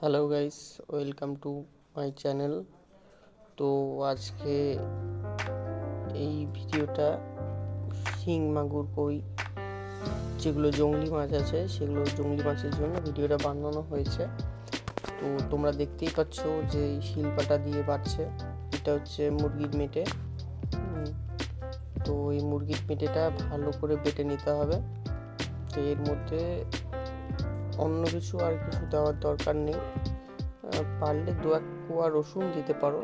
Hello guys, welcome to my channel. তো আজকে এই ভিডিওটা শিং মাগুর কই যেগুলো জংলি মাছ আছে সেগুলো জংলি মাছের জন্য ভিডিওটা বানানো হয়েছে। তো তোমরা দেখতেই পাচ্ছ যে এই শিলপাটা দিয়ে বাড়ছে, এটা হচ্ছে মুরগির মেটে। তো এই মুরগির মেটেটা ভালো করে বেটে নিতে হবে। তো এর মধ্যে অন্য কিছু আর কিছু দেওয়ার দরকার নেই। পারলে 2-1 কোয়া রসুন দিতে পারো,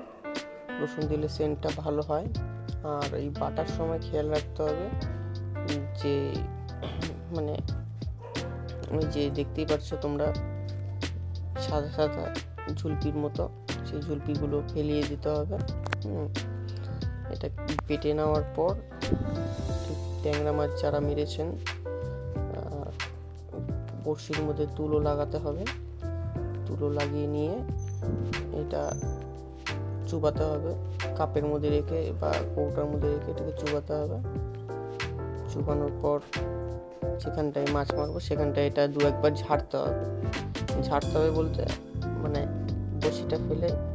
রসুন দিলে সেন্টটা ভালো হয়। আর এই বাটার সময় খেয়াল রাখতে হবে যে মানে ওই যে দেখতেই পাচ্ছ তোমরা সাদা সাদা ঝুলপির মতো, সেই ঝুলপিগুলো ফেলিয়ে দিতে হবে। এটা পেটে নেওয়ার পর ট্যাংরা মাছ যারা মেরেছেন বড়শির মধ্যে তুলো লাগাতে হবে। তুলো লাগিয়ে নিয়ে এটা চুবাতে হবে, কাপের মধ্যে রেখে বা কৌটার মধ্যে রেখে এটাকে চুবাতে হবে। চুবানোর পর যেখানটায় মাছ মারবো সেখানটায় এটা 2-1 বার ঝাড়তে হবে বলতে মানে বড়শিটা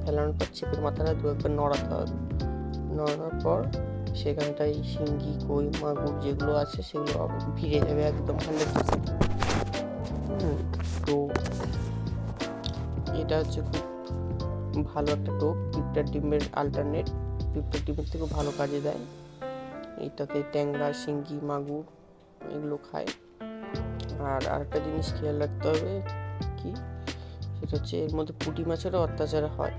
ফেলানোর পর ছিপের মাথাটা 2-1 বার নড়াতে হবে। নড়ানোর পর সেখানটায় শিঙ্গি কই মাগুর যেগুলো আছে সেগুলো ভিড়ে যাবে একদম 100%। তো এটা হচ্ছে খুব ভালো একটা টোপ, পিঁপড়ার ডিমের আল্টারনেট। পিঁপড়ার ডিমের থেকেও ভালো কাজে দেয়। এটাতে ট্যাংরা, শিঙ্গি, মাগুর এগুলো খায়। আর আরেকটা জিনিস খেয়াল রাখতে হবে কি, সেটা হচ্ছে এর মধ্যে পুঁটি মাছেরও অত্যাচার হয়।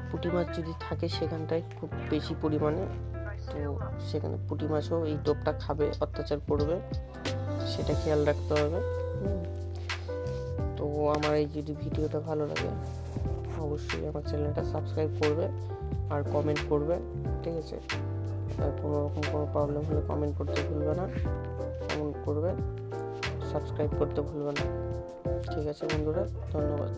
পুঁটি মাছ যদি থাকে সেখানটায় খুব বেশি পরিমাণে, তো সেখানে পুঁটি মাছও এই টোপটা খাবে, অত্যাচার করবে, সেটা খেয়াল রাখতে হবে। তো আমার এই যদি ভিডিওটা ভালো লাগে অবশ্যই আমার চ্যানেলটা সাবস্ক্রাইব করবে আর কমেন্ট করবে, ঠিক আছে? আর কোনো রকম কোনো প্রবলেম হলে কমেন্ট করতে ভুলবে না, কমেন্ট করবে, সাবস্ক্রাইব করতে ভুলবে না। ঠিক আছে বন্ধুরা, ধন্যবাদ।